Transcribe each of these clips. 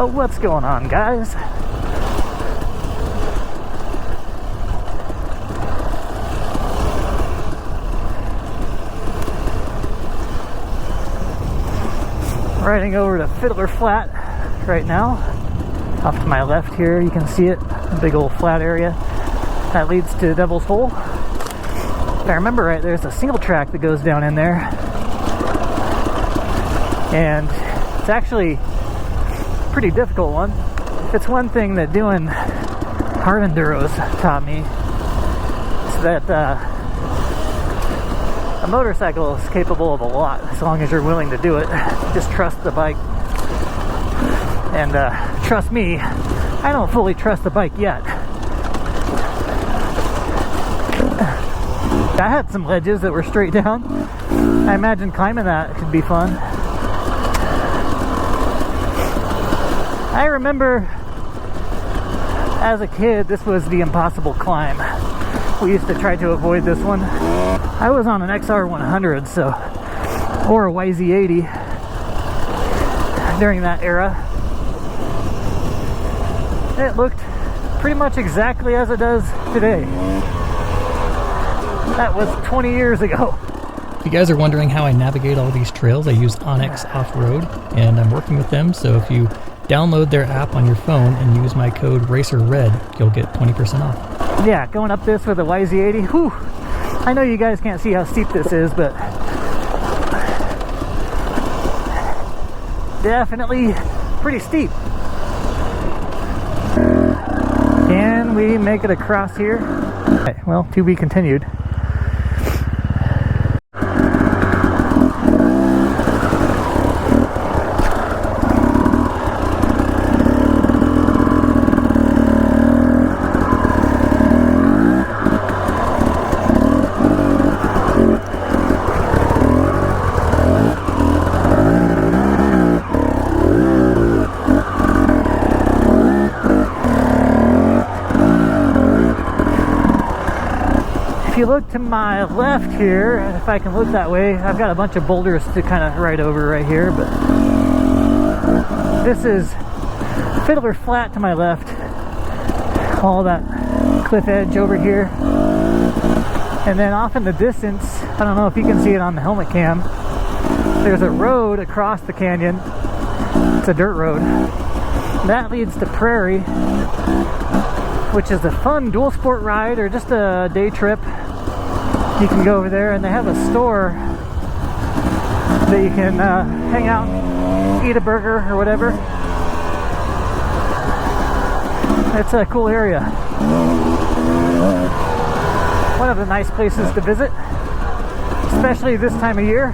Oh, what's going on, guys? Riding over to Fiddler Flat right now. Off to my left here, you can see it, a big old flat area that leads to Devil's Hole. If I remember right, there's a single track that goes down in there, and it's actually a pretty difficult one. It's one thing that doing hard enduros taught me, is that a motorcycle is capable of a lot as long as you're willing to do it. Just trust the bike. And trust me, I don't fully trust the bike yet. I had some ledges that were straight down. I imagine climbing that could be fun. I remember as a kid, this was the impossible climb. We used to try to avoid this one. I was on an XR100, or a YZ80 during that era. It looked pretty much exactly as it does today. That was 20 years ago. If you guys are wondering how I navigate all these trails, I use Onyx Off-Road, and I'm working with them, so if you download their app on your phone and use my code Racerred, you'll get 20% off. Yeah, going up this with a YZ80, whew. I know you guys can't see how steep this is, but definitely pretty steep. Can we make it across here? Okay, well, to be continued. If you look to my left here, if I can look that way, I've got a bunch of boulders to kind of ride over right here, but this is Fiddler Flat to my left. All that cliff edge over here. And then off in the distance, I don't know if you can see it on the helmet cam, there's a road across the canyon. It's a dirt road. That leads to Prairie, which is a fun dual sport ride or just a day trip. You can go over there, and they have a store that you can hang out and eat a burger or whatever. It's a cool area. One of the nice places to visit, especially this time of year.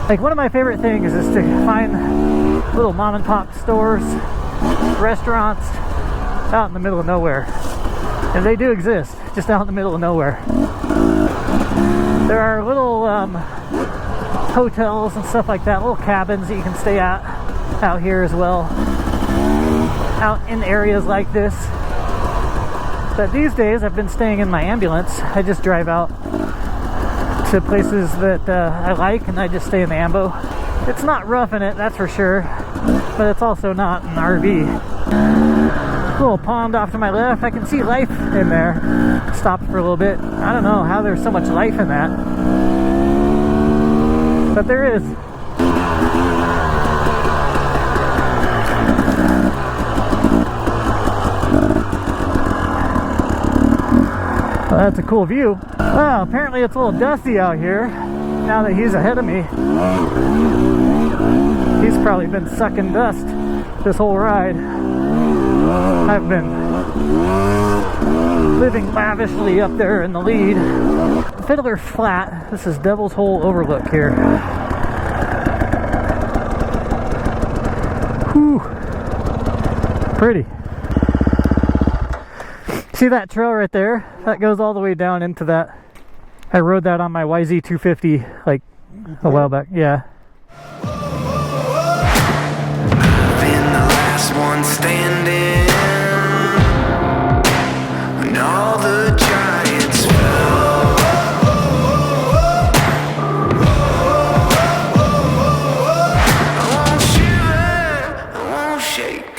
Like, one of my favorite things is to find little mom and pop stores, restaurants out in the middle of nowhere. And they do exist, just out in the middle of nowhere. There are little hotels and stuff like that, little cabins that you can stay at out here as well, out in areas like this. But these days I've been staying in my ambulance. I just drive out to places that I like, and I just stay in the ambo. It's not rough in it, that's for sure, but it's also not an RV. Little pond off to my left. I can see life in there. Stopped for a little bit. I don't know how there's so much life in that, but there is. Well, that's a cool view. Well, apparently it's a little dusty out here now that he's ahead of me. He's probably been sucking dust this whole ride. I've been living lavishly up there in the lead. Fiddler Flat. This is Devil's Hole Overlook here. Whew. Pretty. See that trail right there? That goes all the way down into that. I rode that on my YZ250 like a while back. Yeah. Been the last one standing when all the giants fell. I won't shiver, I won't shake.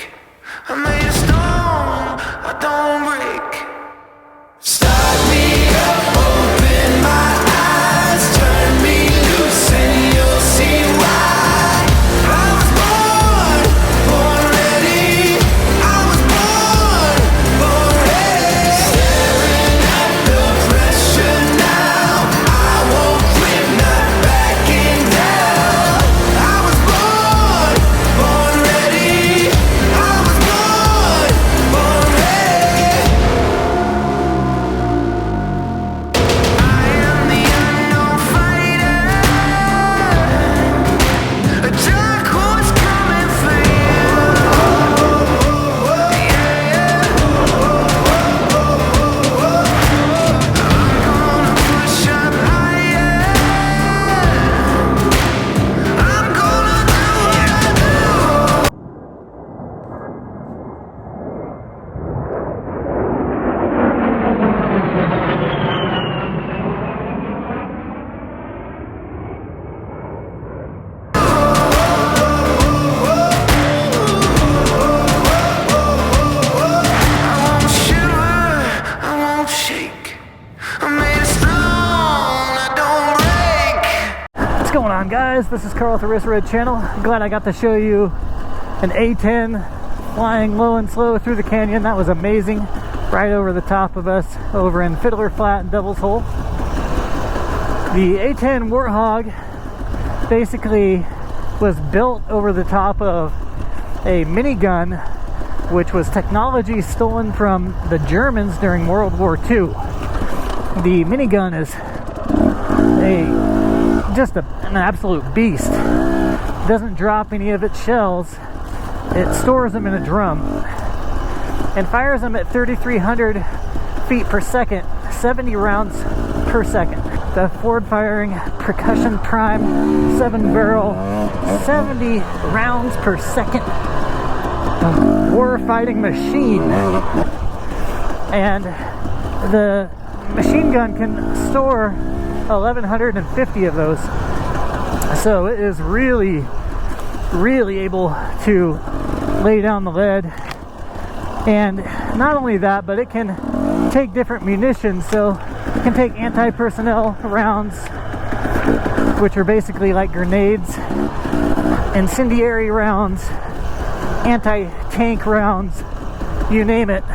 guys, this is Carl with the Racerred channel. I'm glad I got to show you an A10 flying low and slow through the canyon. That was amazing, right over the top of us over in Fiddler Flat and Devil's Hole. The A10 Warthog basically was built over the top of a minigun, which was technology stolen from the Germans during World War II. The minigun is just an absolute beast. It doesn't drop any of its shells. It stores them in a drum and fires them at 3,300 feet per second, 70 rounds per second. The forward firing percussion prime 7-barrel, 70 rounds per second war fighting machine. And the machine gun can store 1,150 of those, so it is really able to lay down the lead. And not only that, but it can take different munitions. So it can take anti-personnel rounds, which are basically like grenades, incendiary rounds, anti-tank rounds, you name it.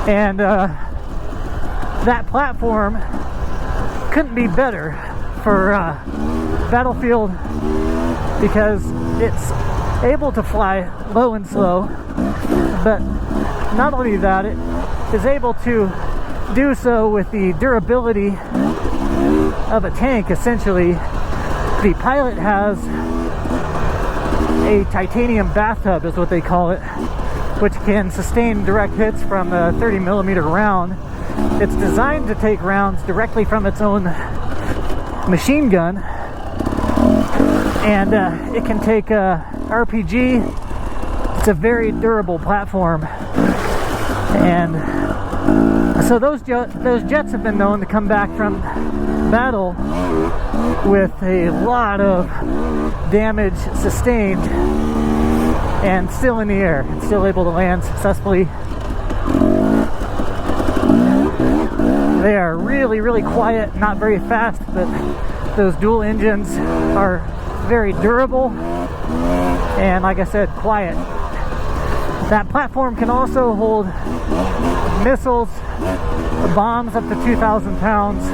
And that platform couldn't be better for battlefield, because it's able to fly low and slow, but not only that, it is able to do so with the durability of a tank. Essentially, the pilot has a titanium bathtub, is what they call it, which can sustain direct hits from a 30-millimeter round. It's designed to take rounds directly from its own machine gun, and it can take RPG. It's a very durable platform, and so those jets have been known to come back from battle with a lot of damage sustained and still in the air and still able to land successfully. They are really quiet, not very fast, but those dual engines are very durable and, like I said, quiet. That platform can also hold missiles, bombs up to 2,000 pounds,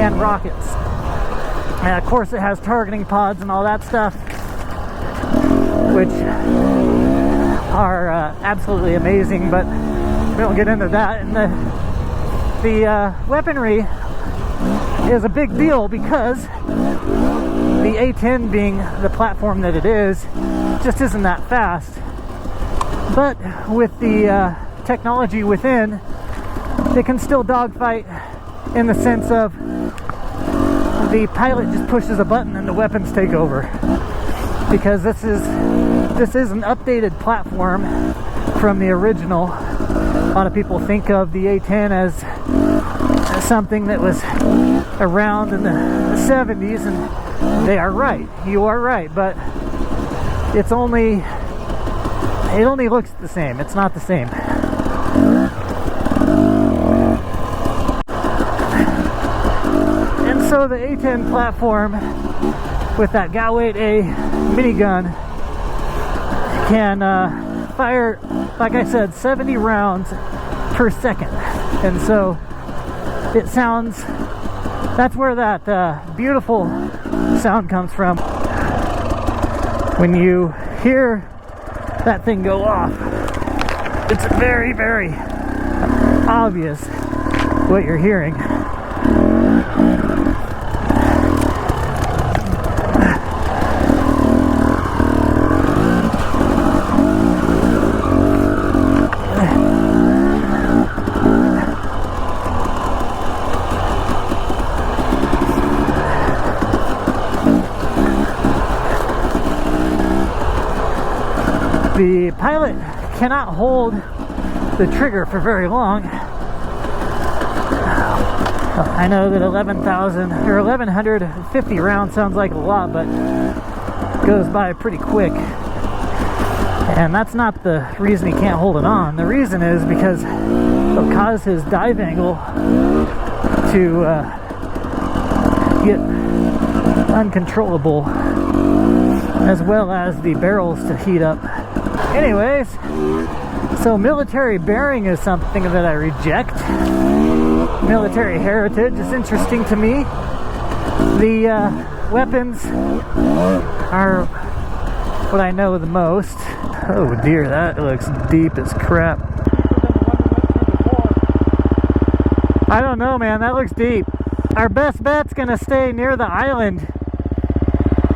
and rockets. And of course, it has targeting pods and all that stuff, which are absolutely amazing, but we don't get into that. And the weaponry is a big deal, because the A10, being the platform that it is, just isn't that fast. But with the technology within, it can still dogfight, in the sense of the pilot just pushes a button and the weapons take over, because this is an updated platform from the original. A lot of people think of the A10 as something that was around in the 70s, and they are right. You are right, but it only looks the same. It's not the same. And so the A10 platform with that Goweight A minigun can fire, like I said, 70 rounds per second. And so it sounds, that's where that beautiful sound comes from. When you hear that thing go off, it's very obvious what you're hearing. The pilot cannot hold the trigger for very long. I know that 11,000 or 1,150 rounds sounds like a lot, but it goes by pretty quick. And that's not the reason he can't hold it on. The reason is because it'll cause his dive angle to get uncontrollable, as well as the barrels to heat up. Anyways, so military bearing is something that I reject. Military heritage is interesting to me. The weapons are what I know the most. Oh dear, that looks deep as crap. I don't know, man, that looks deep. Our best bet's gonna stay near the island.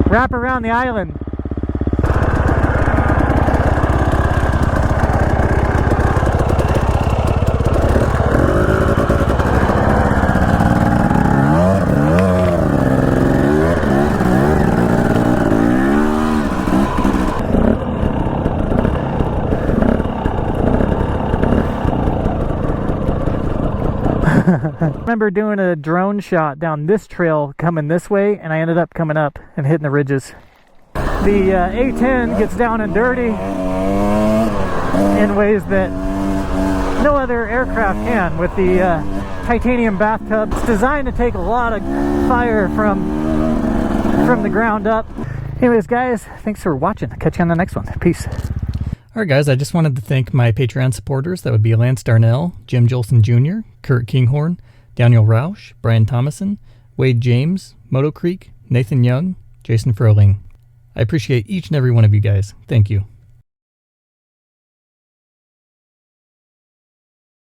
Wrap around the island. I remember doing a drone shot down this trail coming this way, and I ended up coming up and hitting the ridges. The A10 gets down and dirty in ways that no other aircraft can, with the titanium bathtub. It's designed to take a lot of fire from the ground up. Anyways, guys, thanks for watching. I'll catch you on the next one. Peace. Alright guys, I just wanted to thank my Patreon supporters. That would be Lance Darnell, Jim Jolson Jr., Kurt Kinghorn, Daniel Rausch, Brian Thomason, Wade James, Moto Creek, Nathan Young, Jason Froling. I appreciate each and every one of you guys. Thank you.